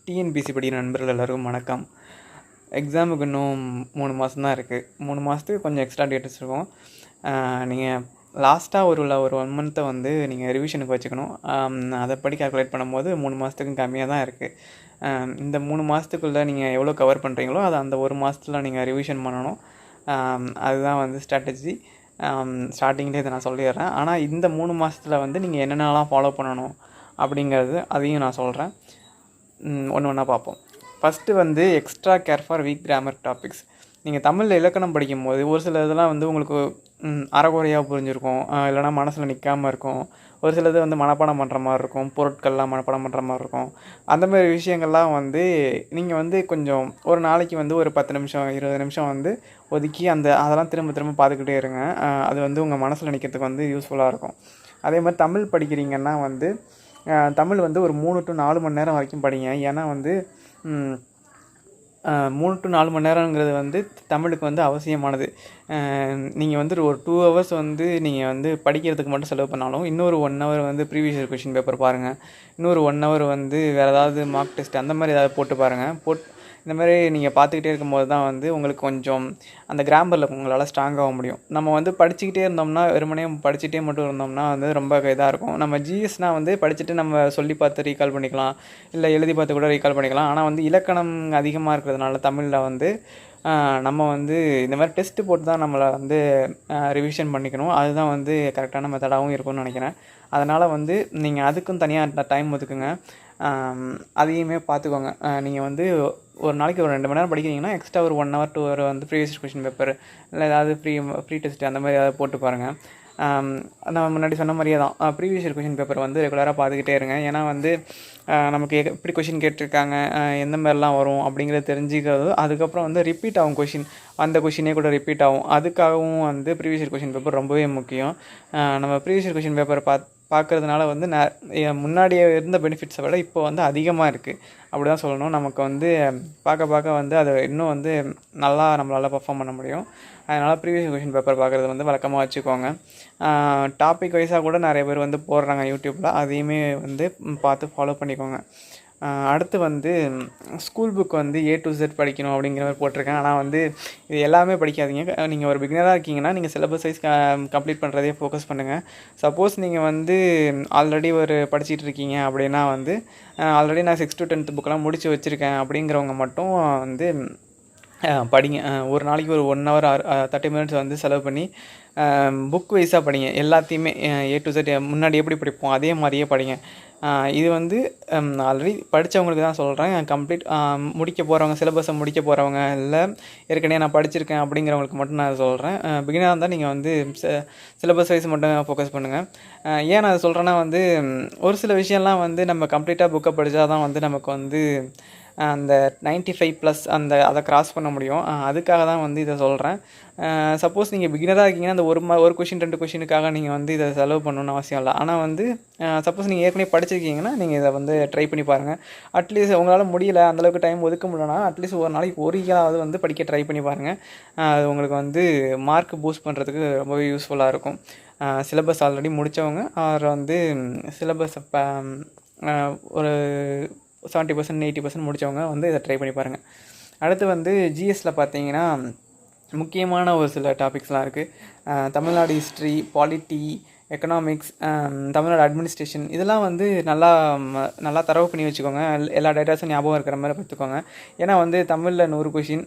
TNPSC படிக்கிற நண்பர்கள் எல்லோருக்கும் வணக்கம். எக்ஸாமுக்கு இன்னும் 3 மாதம் தான் இருக்குது. 3 மாதத்துக்கு கொஞ்சம் எக்ஸ்ட்ரா டேட் வச்சுருக்கோம். நீங்கள் லாஸ்ட்டாக ஒரு 1 மந்த்தை வந்து நீங்கள் ரிவிஷனுக்கு வச்சுக்கணும். அதைப்படி கால்குலேட் பண்ணும்போது 3 மாதத்துக்கும் கம்மியாக தான் இருக்குது. இந்த 3 மாதத்துக்குள்ளே நீங்கள் எவ்வளோ கவர் பண்ணுறீங்களோ அதை அந்த 1 மாதத்தில் நீங்கள் ரிவிஷன் பண்ணணும். அதுதான் வந்து ஸ்ட்ராட்டஜி. ஸ்டார்டிங்லேயே இதை நான் சொல்லிடுறேன். ஆனால் இந்த 3 மாதத்தில் வந்து நீங்கள் என்னென்னலாம் ஃபாலோ பண்ணணும் அப்படிங்கிறது அதையும் நான் சொல்கிறேன். ஒன்று ஒன்றா பார்ப்போம். ஃபஸ்ட்டு வந்து extra care for week grammar topics. நீங்கள் தமிழில் இலக்கணம் படிக்கும்போது ஒரு சில இதெல்லாம் வந்து உங்களுக்கு அரைகுறையாக புரிஞ்சிருக்கும், இல்லைனா மனசில் நிற்காமல் இருக்கும். ஒரு சிலது வந்து மனப்பாடம் பண்ணுற மாதிரி இருக்கும், பொருட்கள்லாம் மனப்பாடம் பண்ணுற மாதிரி இருக்கும். அந்தமாதிரி விஷயங்கள்லாம் வந்து நீங்கள் வந்து கொஞ்சம் ஒரு நாளைக்கு வந்து ஒரு 10 நிமிஷம் 20 நிமிஷம் வந்து ஒதுக்கி அதெல்லாம் திரும்ப திரும்ப பார்த்துக்கிட்டே இருங்க. அது வந்து உங்கள் மனசில் நிற்கிறதுக்கு வந்து யூஸ்ஃபுல்லாக இருக்கும். அதே மாதிரி தமிழ் படிக்கிறீங்கன்னா வந்து தமிழ் வந்து ஒரு 3 to 4 மணி நேரம் வரைக்கும் படிங்க. ஏன்னா வந்து 3 to 4 மணி நேரங்கிறது வந்து தமிழுக்கு வந்து அவசியமானது. நீங்கள் வந்து ஒரு 2 hours வந்து நீங்கள் வந்து படிக்கிறதுக்கு மட்டும் செலவு பண்ணாலும், இன்னொரு 1 hour வந்து ப்ரீவியஸ் இயர் கொஷின் பேப்பர் பாருங்கள். இன்னொரு 1 hour வந்து வேறு ஏதாவது மார்க் டெஸ்ட் அந்த மாதிரி ஏதாவது போட்டு பாருங்கள். இந்த மாதிரி நீங்கள் பார்த்துக்கிட்டே இருக்கும்போது தான் வந்து உங்களுக்கு கொஞ்சம் அந்த கிராமரில் உங்களால் ஸ்ட்ராங்காக முடியும். நம்ம வந்து படிச்சுக்கிட்டே இருந்தோம்னா, வெறுமனே படிச்சுட்டே மட்டும் இருந்தோம்னா வந்து ரொம்ப இதாக இருக்கும். நம்ம ஜிஎஸ்னால் வந்து படிச்சுட்டு நம்ம சொல்லி பார்த்து ரீகால் பண்ணிக்கலாம், இல்லை எழுதி பார்த்து கூட ரீகால் பண்ணிக்கலாம். ஆனால் வந்து இலக்கணம் அதிகமாக இருக்கிறதுனால தமிழில் வந்து நம்ம வந்து இந்த மாதிரி டெஸ்ட்டு போட்டு தான் நம்மளை வந்து ரிவிஷன் பண்ணிக்கணும். அதுதான் வந்து கரெக்டான மெத்தடாகவும் இருக்கும்னு நினைக்கிறேன். அதனால் வந்து நீங்கள் அதுக்கும் தனியாக டைம் ஒதுக்குங்க. அதையுமே பார்த்துக்கோங்க. நீங்கள் வந்து ஒரு நாளைக்கு ஒரு 2 மணி நேரம் படிக்கிறீங்கன்னா எக்ஸ்ட்ரா ஒரு 1 hour 2 hour வந்து ப்ரீவியஸ் கொஷின் பேப்பர் இல்லை ஏதாவது ஃப்ரீ டெஸ்ட் அந்த மாதிரி ஏதாவது போட்டு பாருங்கள். நான் முன்னாடி சொன்ன மாதிரியே தான் ப்ரீவியஸ் இயர் கொஷின் பேப்பர் வந்து ரெகுலராக பார்த்துக்கிட்டே இருங்க. ஏன்னா வந்து நமக்கு எப்படி கொஷின் கேட்டிருக்காங்க, எந்த மாதிரிலாம் வரும் அப்படிங்கிறத தெரிஞ்சுக்கிறது. அதுக்கப்புறம் வந்து ரிப்பீட் ஆகும் கொஷின், அந்த கொஷினே கூட ரிப்பீட் ஆகும். அதுக்காகவும் வந்து ப்ரீவியஸ் இயர் கொஷின் பேப்பர் ரொம்பவே முக்கியம். நம்ம ப்ரீவியஸ் இயர் கொஷின் பேப்பரை பார்க்குறதுனால வந்து முன்னாடியே இருந்த பெனிஃபிட்ஸை விட இப்போ வந்து அதிகமாக இருக்குது அப்படி தான் சொல்லணும். நமக்கு வந்து பார்க்க வந்து அதை இன்னும் வந்து நல்லா நம்மளால் பர்ஃபார்ம் பண்ண முடியும். அதனால் ப்ரீவியஸ் கொஷின் பேப்பர் பார்க்குறது வந்து வழக்கமாக வச்சுக்கோங்க. டாபிக் வைஸாக கூட நிறைய பேர் வந்து போடுறாங்க யூடியூப்பில், அதையுமே வந்து பார்த்து ஃபாலோ பண்ணிக்கோங்க. அடுத்து வந்து ஸ்கூல் புக் வந்து A to Z படிக்கணும் அப்படிங்கிற மாதிரி போட்டிருக்கேன். ஆனால் வந்து இது எல்லாமே படிக்காதீங்க. நீங்கள் ஒரு பிகினராக இருக்கீங்கன்னா நீங்கள் சிலபஸ் வைஸ் கம்ப்ளீட் பண்ணுறதே ஃபோக்கஸ் பண்ணுங்கள். சப்போஸ் நீங்கள் வந்து ஆல்ரெடி படிச்சுட்டு இருக்கீங்க அப்படின்னா வந்து ஆல்ரெடி நான் 6th to 10th புக்கெலாம் முடித்து வச்சுருக்கேன் அப்படிங்கிறவங்க மட்டும் வந்து படிங்க. ஒரு நாளைக்கு ஒரு 1 hour 30 minutes வந்து செலவு பண்ணி புக் வைஸாக படிங்க. எல்லாத்தையுமே A to Z முன்னாடி எப்படி படிப்போம் அதே மாதிரியே படிங்க. இது வந்து ஆல்ரெடி படித்தவங்களுக்கு தான் சொல்கிறேன். கம்ப்ளீட் முடிக்க போகிறவங்க, சிலபஸை முடிக்க போகிறவங்க, இல்லை ஏற்கனவே நான் படிச்சிருக்கேன் அப்படிங்கிறவங்களுக்கு மட்டும் நான் சொல்கிறேன். பிகினராக இருந்தால் நீங்கள் வந்து சிலபஸ் வைஸ் மட்டும் ஃபோக்கஸ் பண்ணுங்கள். ஏன் நான் அதை சொல்கிறேன்னா வந்து ஒரு சில விஷயம்லாம் வந்து நம்ம கம்ப்ளீட்டாக புக்கை படித்தா தான் வந்து நமக்கு வந்து அந்த 95+ அதை கிராஸ் பண்ண முடியும். அதுக்காக தான் வந்து இதை சொல்கிறேன். சப்போஸ் நீங்கள் பிகினராக இருக்கீங்கன்னா அந்த ஒரு கொஷின் 2 கொஷினுக்காக நீங்கள் வந்து இதை செலவு பண்ணணுன்னு அவசியம் இல்லை. ஆனால் வந்து சப்போஸ் நீங்கள் ஏற்கனவே படிச்சிருக்கீங்கன்னா நீங்கள் இதை வந்து ட்ரை பண்ணி பாருங்கள். அட்லீஸ்ட் உங்களால் முடியல, அந்தளவுக்கு டைம் ஒதுக்க முடியலனா அட்லீஸ்ட் ஒரு நாளைக்கு ஒரு இயலாவது வந்து படிக்க ட்ரை பண்ணி பாருங்கள். அது உங்களுக்கு வந்து மார்க் பூஸ்ட் பண்ணுறதுக்கு ரொம்பவே யூஸ்ஃபுல்லாக இருக்கும். சிலபஸ் ஆல்ரெடி முடித்தவங்க அவர் வந்து சிலபஸ் ஒரு 70% 80% முடித்தவங்க வந்து இதை ட்ரை பண்ணி பாருங்கள். அடுத்து வந்து ஜிஎஸ்சில் பார்த்தீங்கன்னா முக்கியமான ஒரு சில டாபிக்ஸ்லாம் இருக்குது. Tamil Nadu history, polity, economics, Tamil Nadu administration, இதெல்லாம் வந்து நல்லா தரவு பண்ணி வச்சுக்கோங்க. எல்லா டேட்டாஸும் ஞாபகம் இருக்கிற மாதிரி பார்த்துக்கோங்க. ஏன்னா வந்து தமிழில் 100 கொஷின்,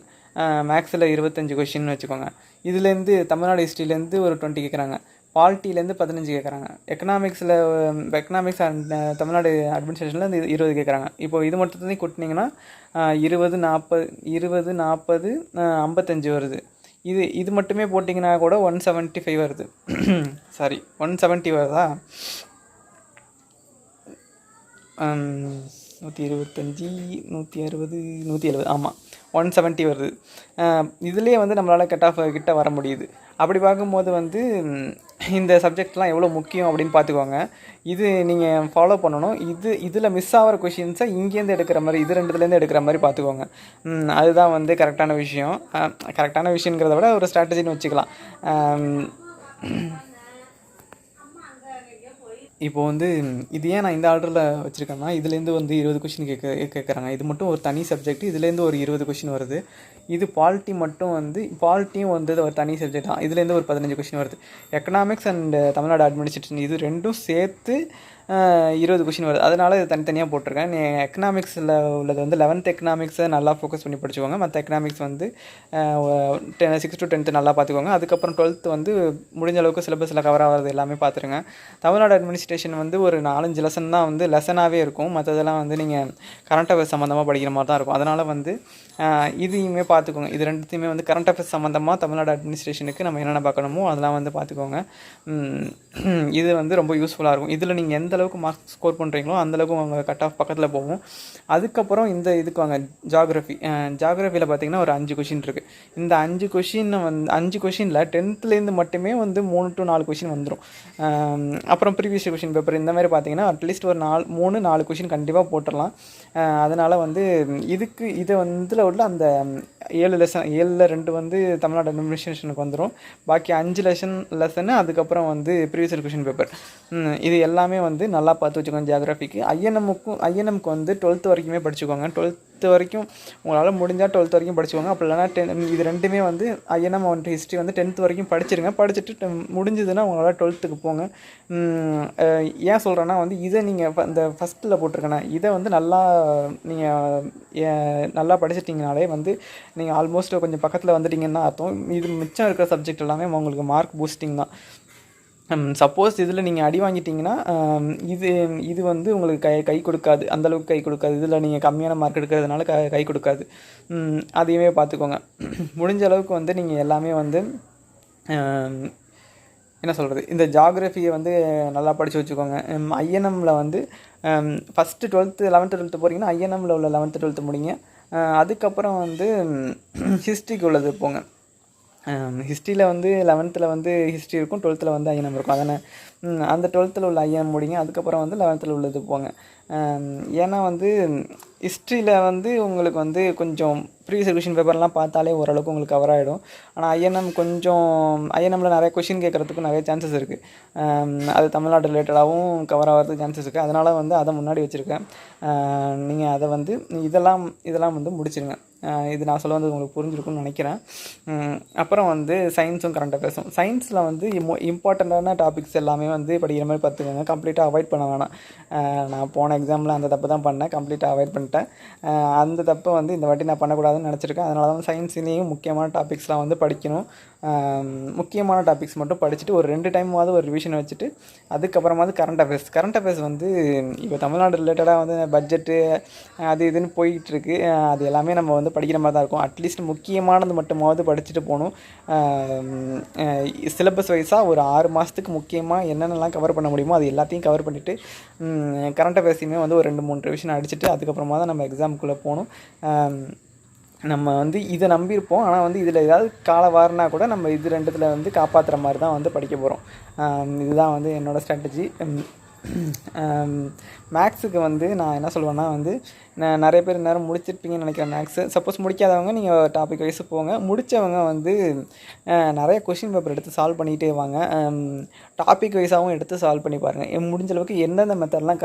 மேக்ஸில் 25 கொஷின்னு வச்சுக்கோங்க. இதுலேருந்து தமிழ்நாடு ஹிஸ்ட்ரியிலேருந்து ஒரு 20 கேட்குறாங்க, பாலிட்டிலேருந்து 15 கேட்குறாங்க, எக்கனாமிக்ஸ் அண்ட் தமிழ்நாடு அட்மினிஸ்ட்ரேஷனில் 20 கேட்குறாங்க. இப்போ இது மட்டும் கூட்டினீங்கன்னா 20 40 55 வருது. இது மட்டுமே போட்டிங்கன்னா கூட 175 வருது. சாரி 170 வருதா, 125 160 170, ஆமாம் 170 வருது. இதுலேயே வந்து நம்மளால் கட் ஆஃப் கிட்ட வர முடியுது. அப்படி பார்க்கும்போது வந்து இந்த சப்ஜெக்ட்லாம் எவ்வளோ முக்கியம் அப்படின்னு பார்த்துக்கோங்க. இது நீங்கள் ஃபாலோ பண்ணணும். இதில் மிஸ் ஆகிற கொஷின்ஸை இங்கேருந்து எடுக்கிற மாதிரி, இது 2இதுலேருந்து எடுக்கிற மாதிரி பார்த்துக்கோங்க. அதுதான் வந்து கரெக்டான விஷயம். கரெக்டான விஷயங்கிறத விட ஒரு ஸ்ட்ராட்டஜின்னு வச்சுக்கலாம். இப்போ வந்து இது ஏன் நான் இந்த ஆர்டரில் வச்சுருக்கேன்னா, இதுலேருந்து வந்து 20 கொஷின் கேட்குறாங்க. இது மட்டும் ஒரு தனி சப்ஜெக்ட். இதுலேருந்து ஒரு 20 கொஷின் வருது. இது பாலிட்டி மட்டும் வந்து பாலிட்டியும் வந்து ஒரு தனி சப்ஜெக்ட் தான். இதுலேருந்து ஒரு 15 கொஷின் வருது. எக்கனாமிக்ஸ் அண்ட் தமிழ்நாடு அட்மினிஸ்ட்ரேஷன் இது ரெண்டும் சேர்த்து 20 கொஷின் வருது. அதனால் இது தனித்தனியாக போட்டிருக்கேன். எக்கனாமிக்ஸில் உள்ளது வந்து 11th எக்கனாமிக்ஸை நல்லா ஃபோக்கஸ் பண்ணி படிச்சுக்கோங்க. மற்ற எக்கனாமிக்ஸ் வந்து 6 to 10 நல்லா பார்த்துக்கோங்க. அதுக்கப்புறம் 12th வந்து முடிஞ்ச அளவுக்கு சிலபஸில் கவர் ஆகிறது எல்லாமே பார்த்துருங்க. தமிழ்நாடு அட்மினிஸ்ட்ரேஷன் வந்து ஒரு 4-5 லெசன் தான் வந்து லெசனாகவே இருக்கும். மற்றதெல்லாம் வந்து நீங்கள் கரண்ட் அஃபேர்ஸ் சம்மந்தமாக படிக்கிற மாதிரி தான் இருக்கும். அதனால் வந்து இதையுமே பார்த்துக்கோங்க. இது ரெண்டுத்தையுமே வந்து கரண்ட் அஃபேர்ஸ் சம்மந்தமாக தமிழ்நாடு அட்மினிஸ்ட்ரேஷனுக்கு நம்ம என்னென்ன பார்க்கணுமோ அதெல்லாம் வந்து பார்த்துக்கோங்க. இது வந்து ரொம்ப யூஸ்ஃபுல்லாக இருக்கும். இதில் நீங்கள் எந்த அளவுக்கு மார்க்ஸ் ஸ்கோர் பண்ணுறீங்களோ அந்தளவுக்கு உங்கள் கட் ஆஃப் பக்கத்தில் போகும். அதுக்கப்புறம் இந்த இதுக்கு வாங்க, ஜாகிரஃபியில் பார்த்திங்கன்னா ஒரு 5 கொஷின் இருக்குது. இந்த 5 கொஷினை வந்து 5 கொஷினில் 10th மட்டுமே வந்து 3 to 4 கொஷின் வந்துடும். அப்புறம் ப்ரீவியஸ் கொஷின் பேப்பர் இந்த மாதிரி பார்த்திங்கன்னா அட்லீஸ்ட் ஒரு 3-4 கொஷின் கண்டிப்பாக போட்டுடலாம். அதனால் வந்து இதை வந்து உள்ள அந்த 7 லெசன் 7ல் 2 வந்து தமிழ்நாடு அட்மினிஸ்ட்ரேஷனுக்கு வந்துடும். பாக்கி 5 லெசனு அதுக்கப்புறம் வந்து ப்ரீவியஸ் கொஷின் பேப்பர். இது எல்லாமே வந்து நல்லா பார்த்து வச்சுக்கோங்க. ஜியாகிரஃபிக்கு ஐஎன்எம்க்கு வந்து 12th வரைக்குமே படிச்சுக்கோங்க. 12th வரைக்கும் உங்களால் முடிஞ்சால் 12th வரைக்கும் படிச்சுக்கோங்க. அப்படி இல்லைனா இது ரெண்டுமே வந்து ஐஎன்எம் அண்ட் ஹிஸ்ட்ரி வந்து 10th வரைக்கும் படிச்சிருங்க. படிச்சுட்டு முடிஞ்சதுன்னா உங்களால் 12th போங்க. ஏன் சொல்கிறேன்னா வந்து இதை நீங்கள் இந்த ஃபஸ்ட்டில் போட்டிருக்கேன்னா இதை வந்து நல்லா படிச்சிட்டிங்கனாலே வந்து நீங்கள் ஆல்மோஸ்ட் கொஞ்சம் பக்கத்தில் வந்துட்டிங்கன்னா அர்த்தம். இது மிச்சம் இருக்கிற சப்ஜெக்ட் எல்லாமே உங்களுக்கு மார்க் பூஸ்டிங் தான். சப்போஸ் இதில் நீங்கள் அடி வாங்கிட்டிங்கன்னா இது வந்து உங்களுக்கு கை கொடுக்காது, அந்தளவுக்கு கை கொடுக்காது. இதில் நீங்கள் கம்மியான மார்க் எடுக்கிறதுனால கை கொடுக்காது. அதையுமே பார்த்துக்கோங்க. முடிஞ்ச அளவுக்கு வந்து நீங்கள் எல்லாமே வந்து என்ன சொல்கிறது, இந்த ஜாகிரஃபியை வந்து நல்லா படித்து வச்சுக்கோங்க. ஐஎன்எம்மில் வந்து ஃபஸ்ட்டு 12th 11th 12th போகிறீங்கன்னா ஐஎன்எம்மில் உள்ள 11th 12th முடிங்க. அதுக்கப்புறம் வந்து ஹிஸ்ட்ரிக்கு உள்ளது போங்க. ஹிஸ்ட்ரியில் வந்து 11th வந்து ஹிஸ்ட்ரி இருக்கும், 12th வந்து ஐஎன்எம் இருக்கும். அதனால் அந்த 12th உள்ள ஐஎன்எம் முடிங்க. அதுக்கப்புறம் வந்து 11th உள்ளது போங்க. ஏன்னா வந்து ஹிஸ்ட்ரியில் வந்து உங்களுக்கு வந்து கொஞ்சம் ப்ரீவியஸ் கொஷின் பேப்பர்லாம் பார்த்தாலே ஓரளவுக்கு உங்களுக்கு கவர் ஆகிடும். ஆனால் ஐஎன்எம்மில் நிறைய கொஷின் கேட்குறதுக்கு நிறைய சான்சஸ் இருக்குது. அது தமிழ்நாடு ரிலேட்டடாகவும் கவர் ஆகிறதுக்கு சான்சஸ் இருக்குது. அதனால் வந்து அதை முன்னாடி வச்சுருக்கேன். நீங்கள் அதை வந்து இதெல்லாம் வந்து முடிச்சிருங்க. இது நான் சொல்ல வந்து உங்களுக்கு புரிஞ்சிருக்குன்னு நினைக்கிறேன். அப்புறம் வந்து சயின்ஸும் கரண்ட் அஃபேர்ஸும். சயின்ஸில் வந்து இம்பார்ட்டண்ட்டான டாபிக்ஸ் எல்லாமே வந்து படிக்கிற மாதிரி பார்த்துக்கோங்க. கம்ப்ளீட்டாக அவாய்ட் பண்ண வேணாம். நான் போன எக்ஸாமில் அந்த தப்பு தான் பண்ணேன், கம்ப்ளீட்டாக அவாய்ட் பண்ணிட்டேன். அந்த தப்பை வந்து இந்த வாட்டி நான் பண்ணக்கூடாதுன்னு நினச்சிருக்கேன். அதனால தான் சயின்ஸ்லேயும் முக்கியமான டாபிக்ஸ்லாம் வந்து படிக்கணும். முக்கியமான டாபிக்ஸ் மட்டும் படிச்சுட்டு ஒரு 2 டைமாவது ஒரு ரிவிஷன் வச்சுட்டு அதுக்கப்புறமாவது கரண்ட் அஃபேர்ஸ் வந்து இப்போ தமிழ்நாடு ரிலேட்டடாக வந்து பட்ஜெட்டு அது இதுன்னு போயிட்டுருக்கு. அது எல்லாமே நம்ம வந்து படிக்கிற மாதிரி தான் இருக்கும். அட்லீஸ்ட் முக்கியமானது மட்டுமாவது படிச்சுட்டு போகணும். சிலபஸ் வைஸாக ஒரு 6 மாதத்துக்கு முக்கியமாக என்னென்னலாம் கவர் பண்ண முடியுமோ அது எல்லாத்தையும் கவர் பண்ணிவிட்டு கரண்ட் அஃபேர்ஸையுமே வந்து ஒரு 2-3 ரிவிஷன் அடிச்சுட்டு அதுக்கப்புறமா தான் நம்ம எக்ஸாமுக்குள்ளே போகணும். நம்ம வந்து இதை நம்பியிருப்போம், ஆனால் வந்து இதில் ஏதாவது கால வாரினா கூட நம்ம இது ரெண்டுத்தில் வந்து காப்பாற்றுற மாதிரி தான் வந்து படிக்க போகிறோம். இதுதான் வந்து என்னோடய ஸ்ட்ராட்டஜி. மேக்ஸுக்கு வந்து நான் என்ன சொல்லுவேன்னா வந்து நிறைய பேர் நேரம் முடிச்சிருப்பீங்கன்னு நினைக்கிறேன் மேக்ஸு. சப்போஸ் முடிக்காதவங்க நீங்கள் டாபிக் வைஸ் போங்க. முடித்தவங்க வந்து நிறைய கொஷின் பேப்பர் எடுத்து சால்வ் பண்ணிக்கிட்டே வாங்க. டாபிக் வைஸாகவும் எடுத்து சால்வ் பண்ணி பாருங்கள். முடிஞ்ச அளவுக்கு எந்தெந்த மெத்தட்லாம்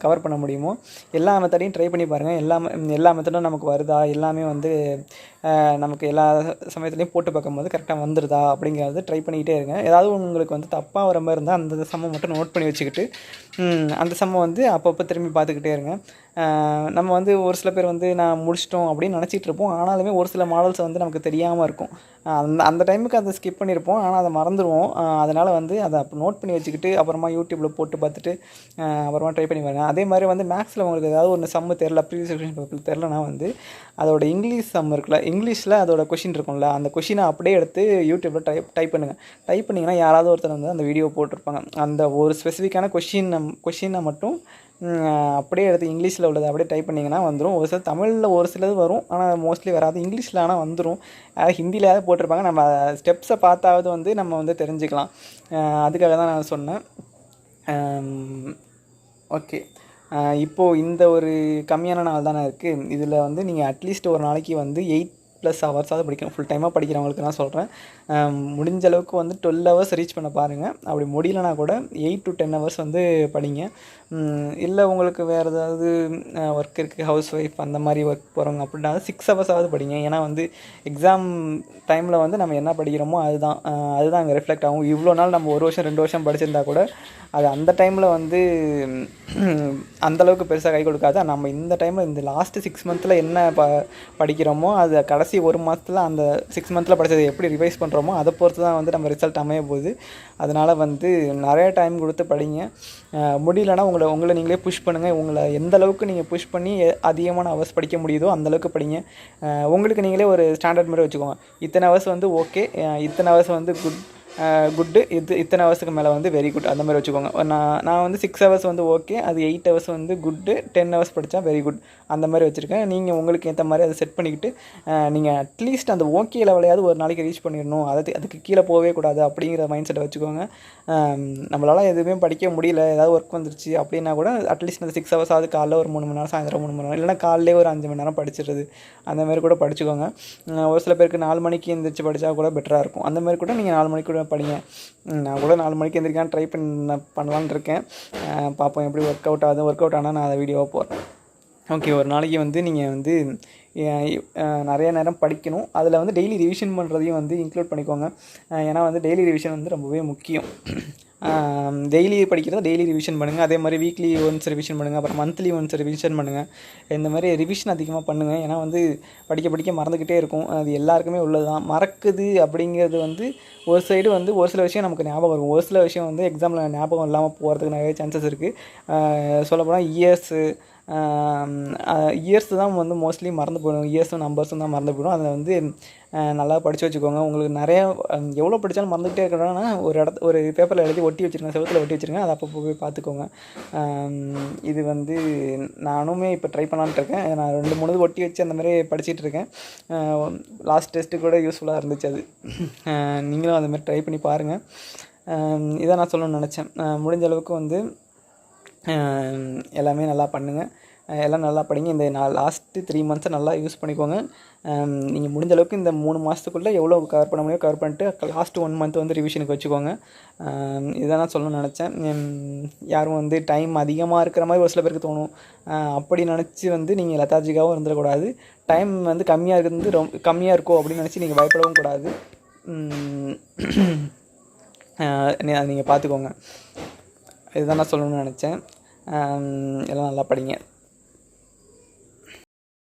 கவர் பண்ண முடியுமோ எல்லா மெத்தடையும் ட்ரை பண்ணி பாருங்கள். எல்லா மெத்தடும் நமக்கு வருதா, எல்லாமே வந்து நமக்கு எல்லா சமயத்துலேயும் போட்டு பார்க்கும்போது கரெக்டாக வந்துடுதா அப்படிங்கிறது ட்ரை பண்ணிக்கிட்டே இருங்க. ஏதாவது உங்களுக்கு வந்து தப்பாக வர மாதிரி இருந்தால் அந்த சம்மை மட்டும் நோட் பண்ணி வச்சுக்கிட்டு அந்த சம்மை வந்து அப்பப்போ திரும்பி பார்த்துக்கிட்டே இருங்க. நம்ம வந்து ஒரு சில பேர் வந்து நான் முடிச்சிட்டோம் அப்படின்னு நினச்சிட்டு இருப்போம். ஆனாலுமே ஒரு சில மாடல்ஸ் வந்து நமக்கு தெரியாமல் இருக்கும். அந்த டைமுக்கு அதை ஸ்கிப் பண்ணியிருப்போம், ஆனால் அதை மறந்துடுவோம். அதனால் வந்து அதை அப்போ நோட் பண்ணி வச்சுக்கிட்டு அப்புறமா யூடியூப்பில் போட்டு பார்த்துட்டு அப்புறமா ட்ரை பண்ணி பாருங்க. அதே மாதிரி வந்து மேக்ஸில் உங்களுக்கு ஏதாவது ஒன்று சம்மு தெரில, ப்ரீவியஸ் கொஷின் பேப்பர் தெரிலனா வந்து அதோட இங்கிலீஷ் சம் இருக்குல்ல, இங்கிலீஷில் அதோட கொஷின் இருக்கும்ல, அந்த கொஷினை அப்படியே எடுத்து யூடியூப்பில் டைப் பண்ணுங்கள். டைப் பண்ணிங்கன்னா யாராவது ஒருத்தர் வந்து அந்த வீடியோ போட்டிருப்பாங்க. அந்த ஒரு ஸ்பெசிஃபிக்கான கொஷினை மட்டும் அப்படியே எடுத்து இங்கிலீஷில் உள்ளதை அப்படியே டைப் பண்ணிங்கன்னா வந்துடும். ஒரு சில தமிழில் ஒரு சிலது வரும், ஆனால் மோஸ்ட்லி வராது. இங்கிலீஷில் ஆனால் வந்துடும். ஹிந்திலையாவது போட்டிருப்பாங்க. நம்ம ஸ்டெப்ஸை பார்த்தாவது வந்து நம்ம வந்து தெரிஞ்சுக்கலாம். அதுக்காக தான் நான் சொன்னேன். ஓகே, இப்போது இந்த ஒரு கம்மியான நாள் தானே இருக்குது. இதில் வந்து நீங்கள் அட்லீஸ்ட் ஒரு நாளைக்கு வந்து 8 8+ ஹவர்ஸாவது படிக்கணும். ஃபுல் டைமாக படிக்கிறவங்களுக்கு நான் சொல்கிறேன். முடிஞ்ச அளவுக்கு வந்து 12 ஹவர்ஸ் ரீச் பண்ண பாருங்கள். அப்படி முடியலனா கூட 8 to 10 ஹவர்ஸ் வந்து படிங்க. இல்லை உங்களுக்கு வேறு ஏதாவது ஒர்க் இருக்குது, ஹவுஸ் ஒய்ஃப் அந்த மாதிரி ஒர்க் போகிறவங்க அப்படின்னா 6 ஹவர்ஸாவது படிங்க. ஏன்னா வந்து எக்ஸாம் டைமில் வந்து நம்ம என்ன படிக்கிறோமோ அதுதான் அங்கே ரிஃப்ளெக்ட் ஆகும். இவ்வளோ நாள் நம்ம 1 வருஷம் 2 வருஷம் படிச்சிருந்தா கூட அது அந்த டைமில் வந்து அந்தளவுக்கு பெருசாக கை கொடுக்காது. நம்ம இந்த டைமில் இந்த லாஸ்ட்டு 6 மந்த்தில் என்ன படிக்கிறோமோ அது கடைசி 1 மாதத்தில் அந்த 6 மந்த்தில் படித்ததை எப்படி ரிவைஸ் பண்ணுறோமோ அதை பொறுத்து தான் வந்து நம்ம ரிசல்ட் அமைய போகுது. அதனால் வந்து நிறைய டைம் கொடுத்து படிங்க. முடியலன்னா உங்களை நீங்களே புஷ் பண்ணுங்கள். உங்களை எந்த அளவுக்கு நீங்கள் புஷ் பண்ணி அதிகமான ஹவர்ஸ் படிக்க முடியுதோ அந்தளவுக்கு படிங்க. உங்களுக்கு நீங்களே ஒரு ஸ்டாண்டர்ட் மாதிரி வச்சுக்கோங்க. இத்தனை ஹவர்ஸ் வந்து ஓகே, இத்தனை ஹவர்ஸ் வந்து குட்டு, இத்தனை ஹவர்ஸுக்கு மேலே வந்து வெரி குட் அந்த மாதிரி வச்சுக்கோங்க. நான் வந்து 6 ஹவர்ஸ் வந்து ஓகே, அது 8 ஹவர்ஸ் வந்து குட்டு, 10 ஹவர்ஸ் படித்தா வெரி குட் அந்த மாதிரி வச்சுருக்கேன். நீங்கள் உங்களுக்கு ஏற்ற மாதிரி அதை செட் பண்ணிக்கிட்டு நீங்கள் அட்லீஸ்ட் அந்த ஓகே லெவலையாவது ஒரு நாளைக்கு ரீச் பண்ணிடணும், அதுக்கு கீழே போகவே கூடாது அப்படிங்கிற மைண்ட் செட்டை வச்சுக்கோங்க. நம்மளால் எதுவுமே படிக்க முடியல, ஏதாவது ஒர்க் வந்துருச்சு அப்படின்னா கூட அட்லீஸ்ட் அந்த 6 ஹவர்ஸ் அது காலைல ஒரு 3 மணி நேரம், சாயந்தரம் 3 மணி நேரம், இல்லைனா காலையிலே ஒரு 5 மணி நேரம் படிச்சிடுறது அந்தமாதிரி கூட படிச்சுக்கோங்க. ஒரு சில பேருக்கு 4 மணிக்கு எழுந்திரிச்சு படித்தா கூட பெட்டராக இருக்கும். அந்தமாதிரி கூட நீங்கள் 4 மணிக்கு கூட படிங்க. நான் கூட 4 மணிக்கு எழுந்திரிக்கான்னு ட்ரை பண்ணலான்னு இருக்கேன். பார்ப்போம் எப்படி ஒர்க் அவுட் ஆகுது. ஒர்க் அவுட் ஆனால் நான் அதை வீடியோவாக போடுறேன். ஓகே, ஒரு நாளைக்கு வந்து நீங்கள் வந்து நிறைய நேரம் படிக்கணும். அதில் வந்து டெய்லி ரிவிஷன் பண்ணுறதையும் வந்து இன்க்ளூட் பண்ணிக்கோங்க. ஏன்னா வந்து டெய்லி ரிவிஷன் வந்து ரொம்பவே முக்கியம். டெய்லி படிக்கிறத டெய்லி ரிவிஷன் பண்ணுங்கள். அதே மாதிரி வீக்லி ஒன்ஸ் ரிவிஷன் பண்ணுங்கள். அப்புறம் மந்த்லி ஒன்ஸ் ரிவிஷன் பண்ணுங்கள். இந்த மாதிரி ரிவிஷன் அதிகமாக பண்ணுங்கள். ஏன்னா வந்து படிக்க மறந்துக்கிட்டே இருக்கும். அது எல்லாருக்குமே உள்ளது தான். மறக்குது அப்படிங்கிறது வந்து ஒரு சைடு வந்து ஒரு சில விஷயம் நமக்கு ஞாபகம் இருக்கும், ஒரு சில விஷயம் வந்து எக்ஸாமில் ஞாபகம் இல்லாமல் போகிறதுக்கு நிறைய சான்சஸ் இருக்குது. சொல்லப்போனால் இயர்ஸ் தான் வந்து மோஸ்ட்லி மறந்து போயிடும். இயர்ஸும் நம்பர்ஸும் தான் மறந்து போயிடும். அதை வந்து நல்லா படித்து வச்சுக்கோங்க. உங்களுக்கு நிறையா எவ்வளோ படித்தாலும் மறந்துகிட்டே இருக்கிறோன்னா ஒரு பேப்பரில் எழுதி ஒட்டி வச்சுருங்க, செவத்தில் ஒட்டி வச்சுருங்க. அதை அப்போ போய் பார்த்துக்கோங்க. இது வந்து நானுமே இப்போ ட்ரை பண்ணலான்ட்டு இருக்கேன். நான் 2-3 ஒட்டி வச்சு அந்த மாதிரி படிச்சுட்டு இருக்கேன். லாஸ்ட் டெஸ்ட்டு கூட யூஸ்ஃபுல்லாக இருந்துச்சு அது. நீங்களும் அந்த மாதிரி ட்ரை பண்ணி பாருங்கள். இதை நான் சொல்லணும்னு நினச்சேன். முடிஞ்ச அளவுக்கு வந்து எல்லாமே நல்லா பண்ணுங்கள், எல்லாம் நல்லா படிங்க. இந்த லாஸ்ட்டு 3 மந்த்ஸை நல்லா யூஸ் பண்ணிக்கோங்க. நீங்கள் முடிஞ்ச அளவுக்கு இந்த 3 மாதத்துக்குள்ளே எவ்வளோ கவர் பண்ண முடியும் கவர் பண்ணிட்டு லாஸ்ட்டு 1 மந்த் வந்து ரிவிஷனுக்கு வச்சுக்கோங்க. இதை நான் சொல்லணும்னு நினச்சேன். யாரும் வந்து டைம் அதிகமாக இருக்கிற மாதிரி ஒரு சில பேருக்கு தோணும். அப்படி நினச்சி வந்து நீங்கள் லெத்தாஜிக்காகவும் இருந்துடக்கூடாது. டைம் வந்து கம்மியாக இருக்கோ அப்படின்னு நினச்சி நீங்கள் பயப்படவும் கூடாது. அதை நீங்கள் பார்த்துக்கோங்க. இதுதான் நான் சொல்லணும்னு நினச்சேன். எல்லாம் நல்லா படிங்க.